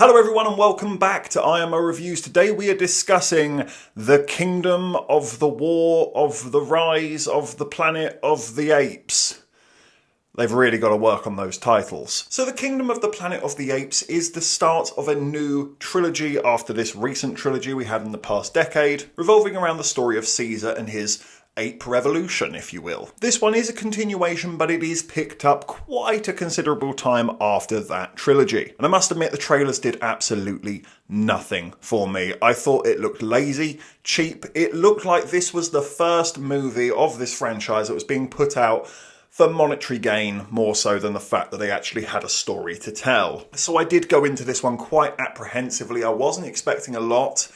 Hello everyone and welcome back to IMO Reviews. Today we are discussing The Kingdom of the War of the Rise of the Planet of the Apes. They've really got to work on those titles. So The Kingdom of the Planet of the Apes is the start of a new trilogy after this recent trilogy we had in the past decade, revolving around the story of Caesar and his ape revolution, if you will. This one is a continuation, but it is picked up quite a considerable time after that trilogy. And I must admit, the trailers did absolutely nothing for me. I thought it looked lazy, cheap. It looked like this was the first movie of this franchise that was being put out for monetary gain more so than the fact that they actually had a story to tell. So I did go into this one quite apprehensively. I wasn't expecting a lot,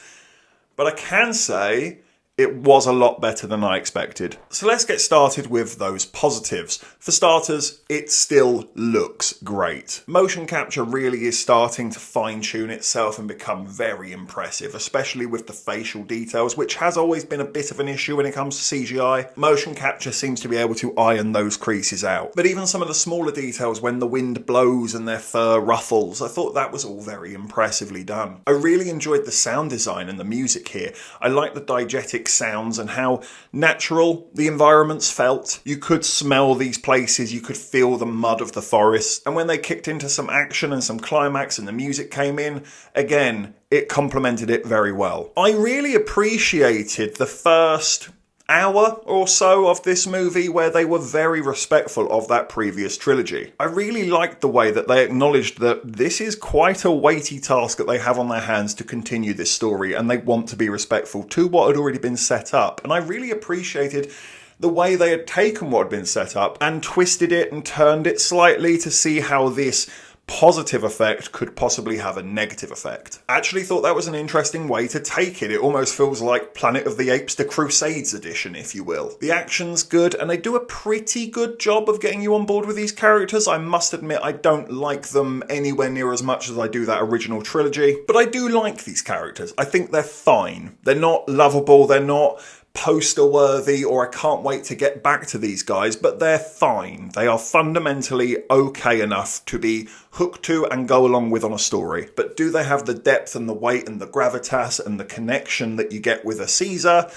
but I can say it was a lot better than I expected. So let's get started with those positives. For starters, it still looks great. Motion capture really is starting to fine-tune itself and become very impressive, especially with the facial details, which has always been a bit of an issue when it comes to CGI. Motion capture seems to be able to iron those creases out. But even some of the smaller details, when the wind blows and their fur ruffles, I thought that was all very impressively done. I really enjoyed the sound design and the music here. I like the diegetic sounds and how natural the environments felt. You could smell these places, you could feel the mud of the forest, and when they kicked into some action and some climax and the music came in, again, it complemented it very well. I really appreciated the first hour or so of this movie where they were very respectful of that previous trilogy. I really liked the way that they acknowledged that this is quite a weighty task that they have on their hands to continue this story, and they want to be respectful to what had already been set up. And I really appreciated the way they had taken what had been set up and twisted it and turned it slightly to see how this positive effect could possibly have a negative effect. I actually thought that was an interesting way to take it. It almost feels like Planet of the Apes, the Crusades edition, if you will. The action's good, and they do a pretty good job of getting you on board with these characters. I must admit, I don't like them anywhere near as much as I do that original trilogy, but I do like these characters. I think they're fine. They're not lovable, they're not poster worthy, or I can't wait to get back to these guys, but they're fine. They are fundamentally okay enough to be hooked to and go along with on a story. But do they have the depth and the weight and the gravitas and the connection that you get with a Caesar?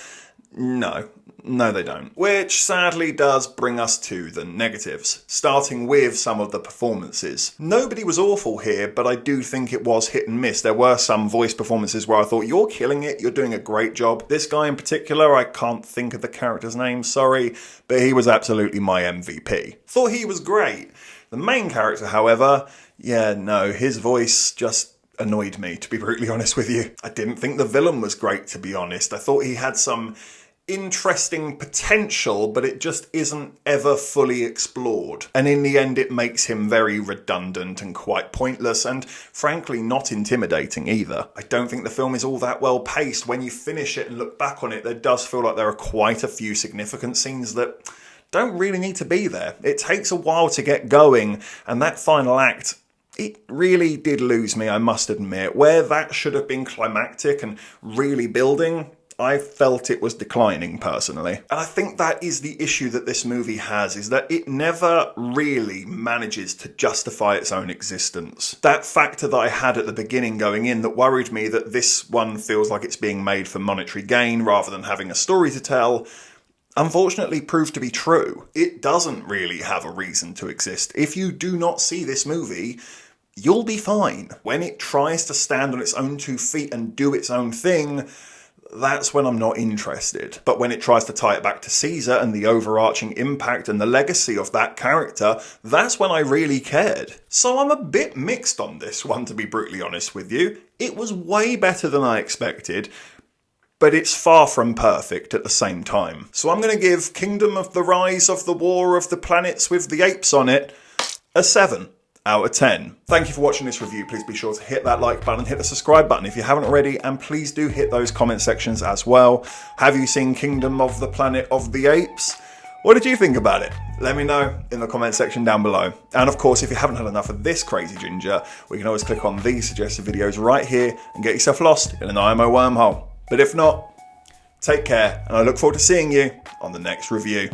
No, they don't. Which sadly does bring us to the negatives, starting with some of the performances. Nobody was awful here, but I do think it was hit and miss. There were some voice performances where I thought, you're killing it, you're doing a great job. This guy in particular, I can't think of the character's name, sorry, but he was absolutely my MVP. Thought he was great. The main character, however, his voice just annoyed me, to be brutally honest with you. I didn't think the villain was great, to be honest. I thought he had some interesting potential, but it just isn't ever fully explored. And in the end, it makes him very redundant and quite pointless, and frankly not intimidating either. I don't think the film is all that well paced. When you finish it and look back on it, there does feel like there are quite a few significant scenes that don't really need to be there. It takes a while to get going, and that final act, it really did lose me, I must admit. Where that should have been climactic and really building, I felt it was declining personally. And I think that is the issue that this movie has, is that it never really manages to justify its own existence. That factor that I had at the beginning going in that worried me that this one feels like it's being made for monetary gain rather than having a story to tell, unfortunately proved to be true. It doesn't really have a reason to exist. If you do not see this movie, you'll be fine. When it tries to stand on its own 2 feet and do its own thing, that's when I'm not interested. But when it tries to tie it back to Caesar and the overarching impact and the legacy of that character, that's when I really cared. So I'm a bit mixed on this one, to be brutally honest with you. It was way better than I expected, but it's far from perfect at the same time. So I'm going to give Kingdom of the Rise of the War of the Planets with the Apes on it a 7 out of 10. Thank you for watching this review. Please be sure to hit that like button, hit the subscribe button if you haven't already, and please do hit those comment sections as well. Have you seen Kingdom of the Planet of the Apes? What did you think about it? Let me know in the comment section down below. And of course, if you haven't had enough of this crazy ginger, we can always click on these suggested videos right here and get yourself lost in an IMO wormhole. But if not, take care, and I look forward to seeing you on the next review.